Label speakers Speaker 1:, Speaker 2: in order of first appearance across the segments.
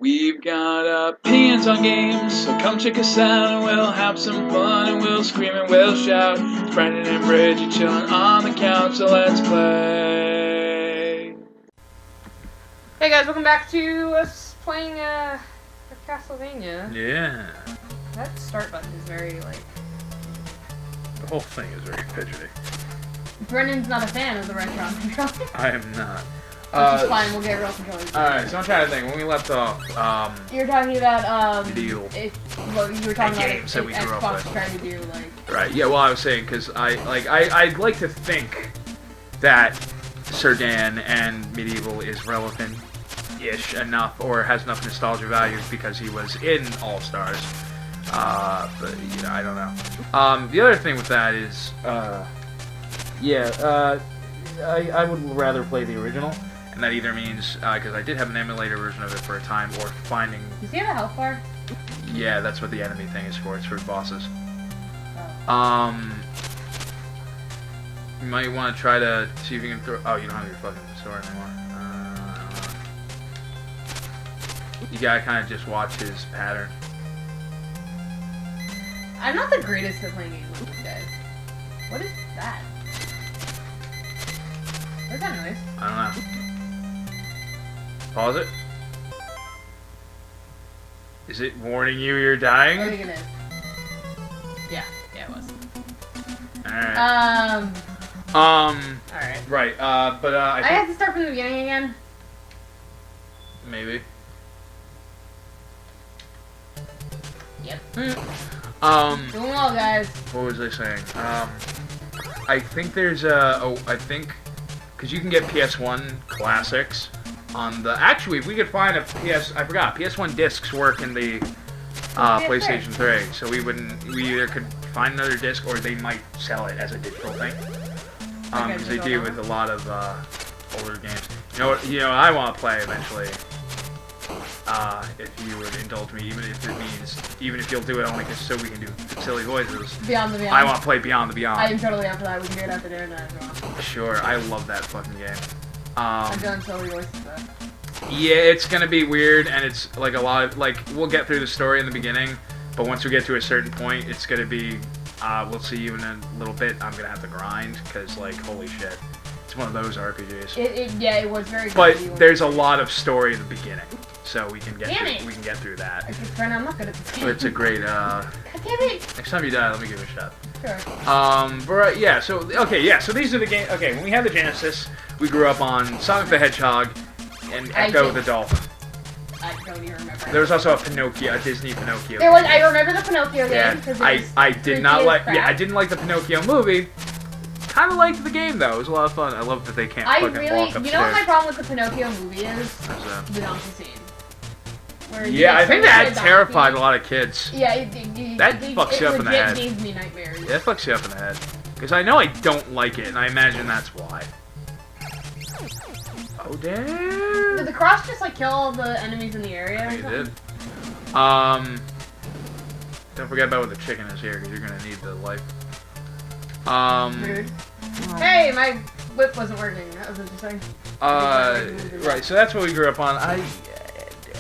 Speaker 1: We've got opinions on games, so come check us out and we'll have some fun and we'll scream and we'll shout. It's Brandon and Bridget chilling on the couch, so let's play.
Speaker 2: Hey guys, welcome back to us playing Castlevania.
Speaker 3: Yeah.
Speaker 2: That start button is very,
Speaker 3: The whole thing is very fidgety.
Speaker 2: Brendan's not a fan of the retro controller.
Speaker 3: I am not.
Speaker 2: Which is fine, we'll get real controllers.
Speaker 3: Alright, so I'm trying to think. When we left off,
Speaker 2: you were talking about,
Speaker 3: you
Speaker 2: were talking about
Speaker 3: games that we grew up
Speaker 2: Xbox
Speaker 3: with.
Speaker 2: trying to do,
Speaker 3: Right, yeah, well, I was saying, because I'd like to think that Sir Dan and Medieval is relevant-ish enough, or has enough nostalgia value because he was in All-Stars. But, you know, I don't know. The other thing with that is, I would rather play the original. And that either means, because I did have an emulator version of it for a time, or finding...
Speaker 2: Does he have a health bar?
Speaker 3: Yeah, that's what the enemy thing is for. It's for bosses.
Speaker 2: Oh.
Speaker 3: You might want to try to see if you can throw... Oh, you don't have your fucking sword anymore. You gotta kind of just watch his pattern.
Speaker 2: I'm not the greatest at playing games with these guys. What is that? What's that noise?
Speaker 3: I don't know. Pause it. Is it warning you you're dying?
Speaker 2: I think it is. Yeah, it was.
Speaker 3: Alright.
Speaker 2: Alright.
Speaker 3: Right, but I
Speaker 2: I have to start from the beginning again?
Speaker 3: Maybe.
Speaker 2: Yep.
Speaker 3: Doing
Speaker 2: well, guys.
Speaker 3: What was I saying? I think there's because you can get PS1 classics on the... Actually, if we could find a PS1 discs work in the PlayStation 3, so we either could find another disc or they might sell it as a digital thing. Because they do with a lot of older games. You know what I want to play eventually. If you would indulge me, even if you'll do it only just so we can do silly voices.
Speaker 2: Beyond the Beyond.
Speaker 3: I want to play Beyond the Beyond.
Speaker 2: I am totally up for that. We can do it after dinner then as well.
Speaker 3: Sure, I love that fucking game.
Speaker 2: I'm doing silly voices though.
Speaker 3: Yeah, it's gonna be weird, and it's like a lot of, we'll get through the story in the beginning, but once we get to a certain point, it's gonna be, we'll see you in a little bit, I'm gonna have to grind, because, holy shit. It's one of those RPGs.
Speaker 2: It was very good.
Speaker 3: But there's a lot of story in the beginning, so we can get through that.
Speaker 2: Friend, I'm not good at this game.
Speaker 3: But it's a great,
Speaker 2: God damn it!
Speaker 3: next time you die, let me give it a shot.
Speaker 2: Sure.
Speaker 3: So these are the games. Okay, when we had the Genesis, we grew up on Sonic the Hedgehog and Echo the Dolphin.
Speaker 2: I don't even remember.
Speaker 3: There was also a Disney Pinocchio.
Speaker 2: I remember the Pinocchio game.
Speaker 3: Yeah, I didn't like the Pinocchio movie. Kind of liked the game though. It was a lot of fun. I love that they can't fucking walk upstairs.
Speaker 2: You know what my problem with the Pinocchio movie is? The donkey scene.
Speaker 3: Yeah, I think that terrified a lot of kids.
Speaker 2: Yeah,
Speaker 3: that fucks you up in the head.
Speaker 2: It gave me nightmares.
Speaker 3: Yeah, that fucks you up in the head. Because I know I don't like it, and I imagine that's why. Oh, damn.
Speaker 2: Did the cross just, kill all the enemies in the area?
Speaker 3: I think it did. Don't forget about what the chicken is here, because you're going to need the life.
Speaker 2: Rude. Hey, my whip wasn't working. That was interesting.
Speaker 3: Right, so that's what we grew up on.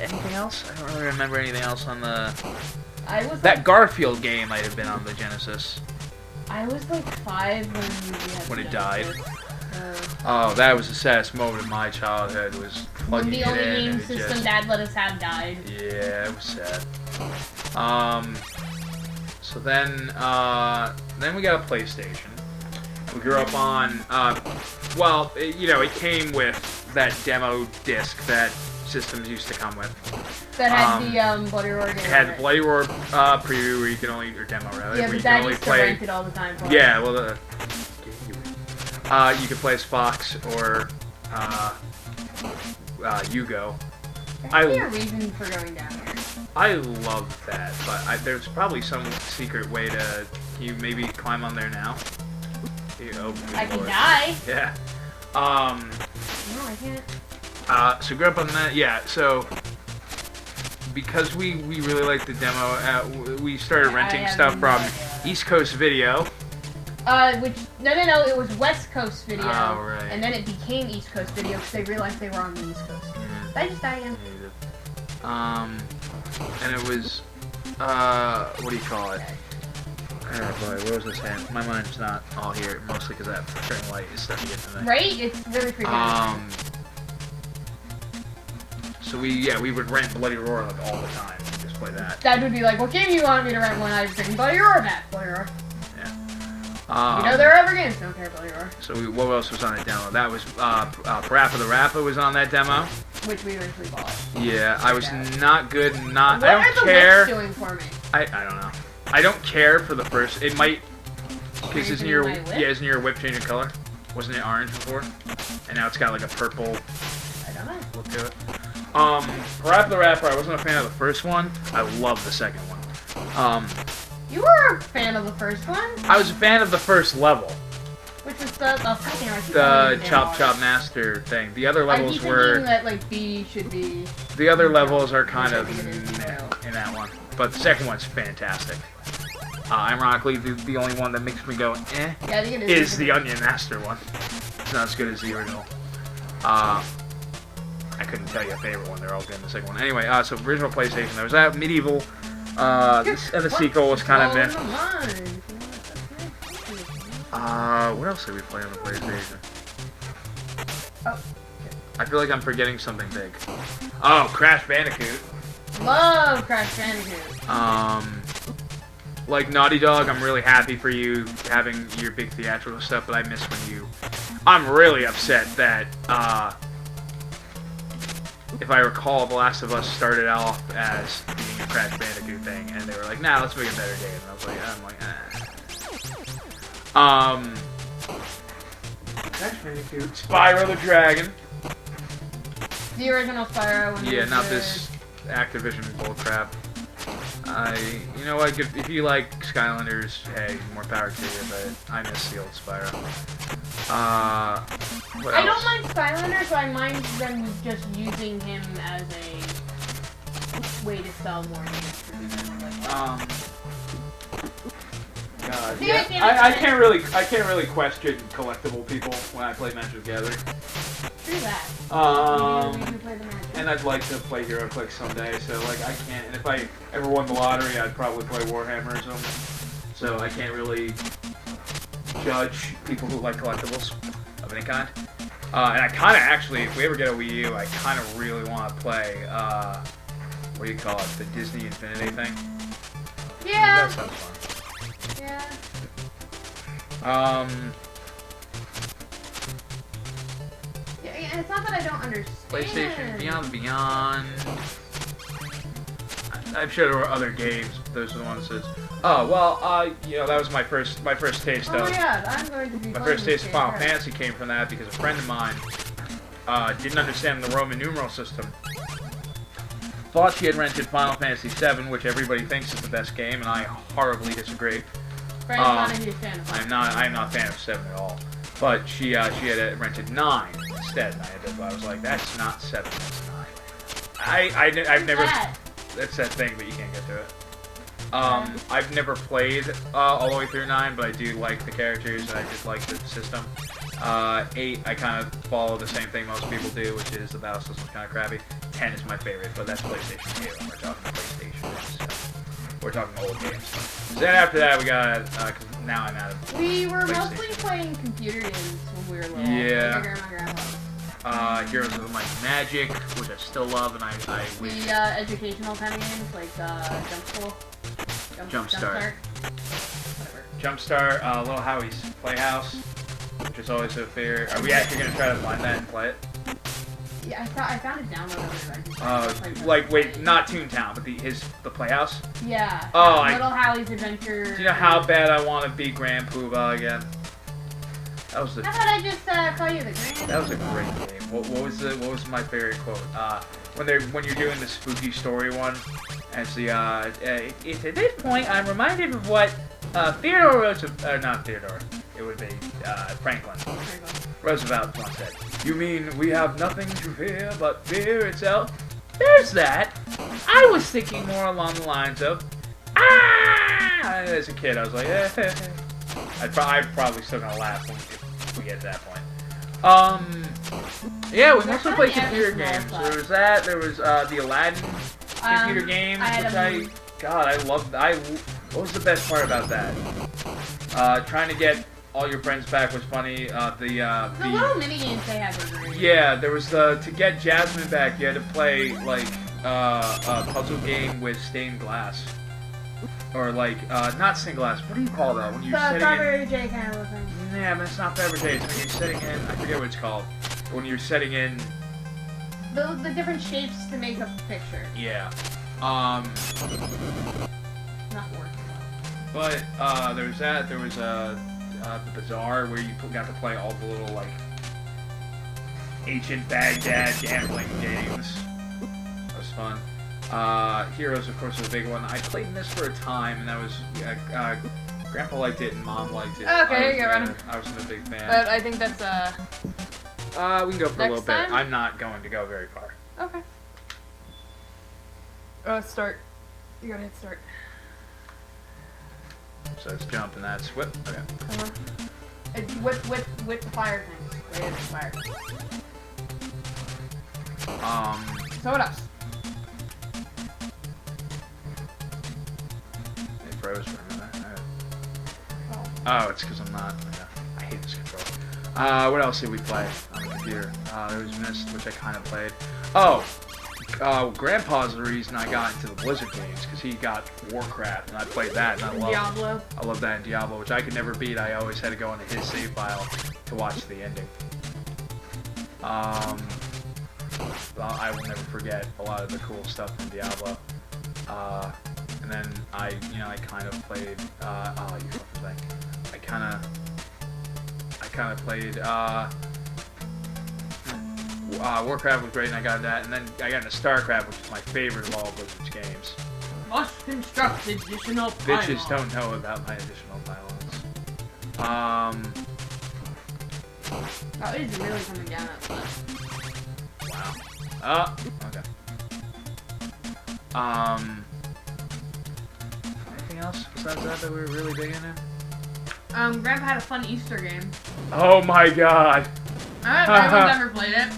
Speaker 3: Anything else? I don't really remember anything else on the... That Garfield game might have been on the Genesis.
Speaker 2: I was 5
Speaker 3: when it died. Oh, that was the saddest moment of my childhood, was plugging it in.
Speaker 2: The only game system Dad let us have died.
Speaker 3: Yeah, it was sad. So then we got a PlayStation. We grew up on, it came with that demo disc that systems used to come with.
Speaker 2: That had the Bloody Roar game.
Speaker 3: It had the Bloody Roar preview where you can only, or demo rather.
Speaker 2: Yeah,
Speaker 3: where
Speaker 2: but
Speaker 3: you
Speaker 2: Dad
Speaker 3: can only
Speaker 2: used to
Speaker 3: play,
Speaker 2: rent it all the time for
Speaker 3: yeah, well, you could play as Fox or Yugo.
Speaker 2: There's a reason for going down here.
Speaker 3: I love that, but there's probably some secret way to... Can you maybe climb on there now?
Speaker 2: I can die.
Speaker 3: Yeah.
Speaker 2: No, I can't.
Speaker 3: So grew up on that, yeah, so... Because we really liked the demo, we started renting stuff from East Coast Video.
Speaker 2: No, it was West Coast Video.
Speaker 3: Oh, right.
Speaker 2: And then it became East Coast Video because they realized they were on the East Coast. Did I just die again?
Speaker 3: And it was, what do you call it? Oh boy, where was this hand? My mind's not all here, mostly because that flickering light is starting to get to me.
Speaker 2: Right? It's really freaking
Speaker 3: So we would rent Bloody Roar like all the time. Just play that.
Speaker 2: Dad would be like, what game do you want me to rent when I bring Bloody Roar back? Bloody Roar.
Speaker 3: Yeah.
Speaker 2: You know there are other games, don't care Bloody Roar.
Speaker 3: So what else was on that demo? That was, Parappa the Rapper was on that demo.
Speaker 2: Which we eventually bought.
Speaker 3: Yeah, I was not good,
Speaker 2: What
Speaker 3: I don't
Speaker 2: are the
Speaker 3: care.
Speaker 2: whips doing for me?
Speaker 3: I don't know. I don't care for the first, it might, because isn't your whip changing color? Wasn't it orange before? And now it's got like a purple
Speaker 2: I don't know.
Speaker 3: look to it. Parappa the Rapper, I wasn't a fan of the first one. I love the second one.
Speaker 2: You were a fan of the first one?
Speaker 3: I was a fan of the first level.
Speaker 2: Which was the
Speaker 3: Chop Chop Master thing. The other
Speaker 2: I
Speaker 3: levels
Speaker 2: keep
Speaker 3: were...
Speaker 2: thinking that, like, B should be...
Speaker 3: The other levels are kind of
Speaker 2: I think it is,
Speaker 3: meh in that one. But the second one's fantastic. Ironically, the only one that makes me go, eh,
Speaker 2: Yeah, I think it is
Speaker 3: the Onion Master one. It's not as good as the original. I couldn't tell you a favorite one. They're all good in the second one. Anyway, so original PlayStation, there was that. Medieval, and the sequel was kind of meh. What else did we play on the PlayStation?
Speaker 2: Oh.
Speaker 3: I feel like I'm forgetting something big. Oh, Crash Bandicoot.
Speaker 2: Love Crash Bandicoot.
Speaker 3: Like Naughty Dog, I'm really happy for you having your big theatrical stuff, but I miss when you... I'm really upset that, if I recall, The Last of Us started off as being a Crash Bandicoot thing, and they were like, nah, let's make a better game. And I was like, Crash Bandicoot, Spyro the Dragon.
Speaker 2: The original Spyro.
Speaker 3: Yeah, not this Activision bullcrap. You know what, if you like Skylanders, hey, more power to you, but I miss the old Spyro. What else?
Speaker 2: I don't mind Skylanders, but I mind them just using him as a way to sell more games.
Speaker 3: God,
Speaker 2: See,
Speaker 3: yeah. I can't really question collectible people when I play Magic the Gathering.
Speaker 2: Do that. You can play the Magic.
Speaker 3: And I'd like to play HeroClix someday, so like I can't. And if I ever won the lottery, I'd probably play Warhammer or something. So I can't really judge people who like collectibles of any kind. And I kind of actually, if we ever get a Wii U, I kind of really want to play. What do you call it? The Disney Infinity thing.
Speaker 2: Yeah.
Speaker 3: That sounds fun.
Speaker 2: Yeah. Yeah, it's not that I don't understand.
Speaker 3: PlayStation Beyond. I'm sure there were other games. But those are the ones that. Oh well, you know that was my first taste of.
Speaker 2: Oh yeah, I'm going to be.
Speaker 3: My first taste of Final Fantasy came from that because a friend of mine didn't understand the Roman numeral system. Thought she had rented Final Fantasy VII, which everybody thinks is the best game, and I horribly disagree.
Speaker 2: Not a huge fan of
Speaker 3: I'm not a fan of 7 at all. But she had rented 9 instead, and I was like, that's not 7, that's 9. I've never. That's that thing, but you can't get to it. I've never played all the way through 9, but I do like the characters, and I just like the system. 8, I kind of follow the same thing most people do, which is the battle system's kind of crappy. 10 is my favorite, but that's PlayStation 2, and we're talking PlayStation. So we're talking old games. So then after that, we got, cause now I'm out of
Speaker 2: We were mostly playing computer games when we were little.
Speaker 3: Yeah.
Speaker 2: My grandma and grandpa.
Speaker 3: Heroes of the Might and Magic, which I still love, and I wish...
Speaker 2: The educational kind of games, like Jump School.
Speaker 3: Jumpstart. Jumpstart, Little Howie's Playhouse, which is always a fair... Are we actually going to try to find that and play it?
Speaker 2: Yeah, I found it downloaded.
Speaker 3: Like, wait, not Toontown, but the Playhouse?
Speaker 2: Yeah.
Speaker 3: Oh,
Speaker 2: Little Howie's Adventure.
Speaker 3: Do you know how bad I want to be Grand Poobah again? That was the...
Speaker 2: How about I just call you the Grand?
Speaker 3: That was a great game. What was my favorite quote? When you're doing the spooky story one, and it's it's at this point I'm reminded of what Theodore Roosevelt, not Theodore, it would be Franklin Roosevelt once said. You mean we have nothing to fear but fear itself? There's that. I was thinking more along the lines of As a kid, I was like, I'm probably still gonna laugh if we get to that point. Yeah, we mostly played computer games. There was that. There was the Aladdin computer games, God, I loved. What was the best part about that? Trying to get all your friends back was funny.
Speaker 2: The little mini games they had were great.
Speaker 3: Yeah, there was to get Jasmine back, you had to play like a puzzle game with stained glass, or like not stained glass. What do you call that when you're setting
Speaker 2: Strawberry J kind of thing.
Speaker 3: Yeah, but it's not Strawberry J. It's when you're setting in. I forget what it's called. When you're setting in.
Speaker 2: The different shapes to make a picture.
Speaker 3: Yeah.
Speaker 2: Not working well.
Speaker 3: But there was that. There was the Bazaar where you got to play all the little like ancient Baghdad gambling games. That was fun. Heroes, of course, was a big one. I played this for a time, and that was Grandpa liked it and Mom liked it.
Speaker 2: Okay, I
Speaker 3: wasn't a big fan.
Speaker 2: But I think that's
Speaker 3: we can go for a little bit.
Speaker 2: time?
Speaker 3: I'm not going to go very far.
Speaker 2: Okay. Start. You gotta hit start.
Speaker 3: So it's jump and that's whip. Okay.
Speaker 2: It's whip the fire thing. Wait, it's fire. So what else?
Speaker 3: It froze for a minute. Oh, it's because I'm not. Yeah, I hate this controller. What else did we play on the computer? There was Myst, which I kind of played. Oh, Grandpa's the reason I got into the Blizzard games, because he got Warcraft, and I played that, and I love that in Diablo, which I could never beat. I always had to go into his save file to watch the ending. Well, I will never forget a lot of the cool stuff from Diablo. And then I kind of played. Oh, you fucking thing. I kind of played. Warcraft was great, and I got that. And then I got into StarCraft, which is my favorite of all Blizzard's games.
Speaker 2: Must construct additional pylons.
Speaker 3: Bitches don't know about my additional pylons.
Speaker 2: Oh, it is really coming down at left.
Speaker 3: Wow. Okay. Anything else besides that we were really big into?
Speaker 2: Grandpa had a fun Easter game.
Speaker 3: Oh my god!
Speaker 2: Everyone's never played it.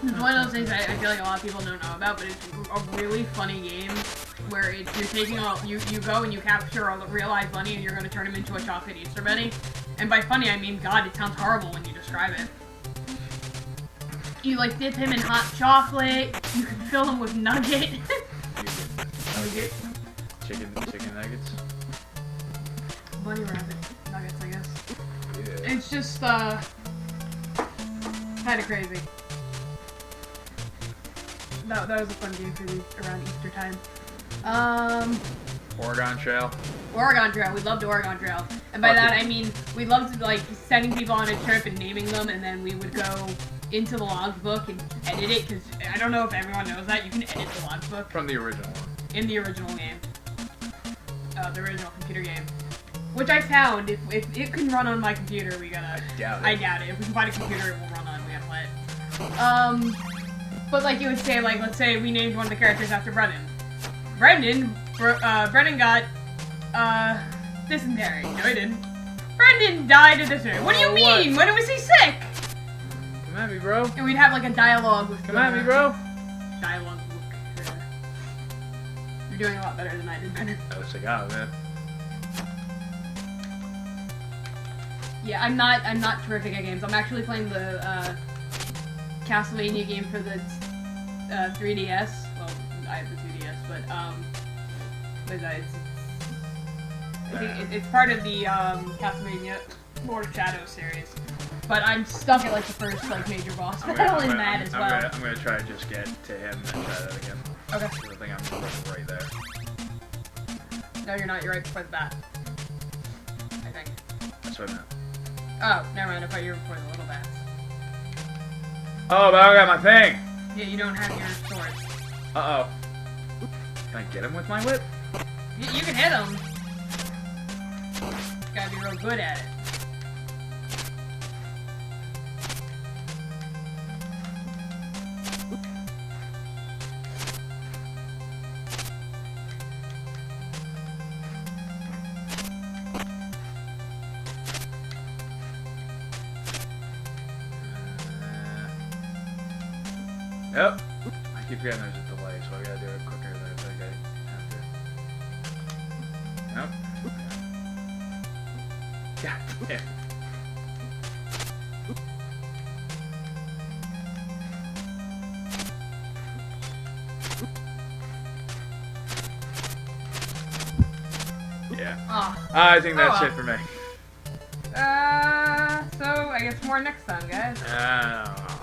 Speaker 2: It's one of those things I feel like a lot of people don't know about, but it's a really funny game where you're taking you go and you capture a real life bunny and you're going to turn him into a chocolate Easter bunny. And by funny, I mean, God, it sounds horrible when you describe it. You like dip him in hot chocolate. You can fill him with nugget.
Speaker 3: Chicken nuggets.
Speaker 2: Bunny rabbit nuggets, I guess.
Speaker 3: Yeah.
Speaker 2: It's just kind of crazy. That was a fun game for me around Easter time.
Speaker 3: Oregon Trail.
Speaker 2: Oregon Trail. We loved Oregon Trail, and by that I mean we loved like sending people on a trip and naming them, and then we would go into the logbook and edit it, because I don't know if everyone knows that you can edit the logbook
Speaker 3: From the original one.
Speaker 2: in the original game, the original computer game, which I found if it can run on my computer, we gotta. I doubt it. If we can find a computer, it will run on. We gotta play it. But like you would say, like let's say we named one of the characters after Brennan. Brendan got dysentery. No, he didn't. Brendan died of dysentery. What do you mean? When was he sick?
Speaker 3: Come at me, bro.
Speaker 2: And we'd have like a dialogue with.
Speaker 3: Come at me, bro.
Speaker 2: Dialogue. You're doing a lot better than I did, Brennan.
Speaker 3: I was like, oh man.
Speaker 2: Yeah, I'm not terrific at games. I'm actually playing the Castlevania game for the 3DS. Well, I have the 2DS, but I think it's part of the Castlevania Lord of Shadows series. But I'm stuck at like the first like major boss battle in that as well.
Speaker 3: I'm gonna try to just get to him and try that again.
Speaker 2: Okay.
Speaker 3: I think I'm right there.
Speaker 2: No, you're not. You're right before the bat. I think.
Speaker 3: That's what I meant.
Speaker 2: Oh, never mind. I thought you were before the little bats.
Speaker 3: Oh, but I got my thing.
Speaker 2: Yeah, you don't have your swords.
Speaker 3: Uh oh. Can I get him with my whip?
Speaker 2: You can hit them. Gotta be real good at it.
Speaker 3: Yep. I keep forgetting there's a delay, so so I gotta do it quicker than I think I have to. Nope. God damn. Yeah.
Speaker 2: Oh.
Speaker 3: I think that's
Speaker 2: Oh,
Speaker 3: it for me.
Speaker 2: So I guess more next time, guys.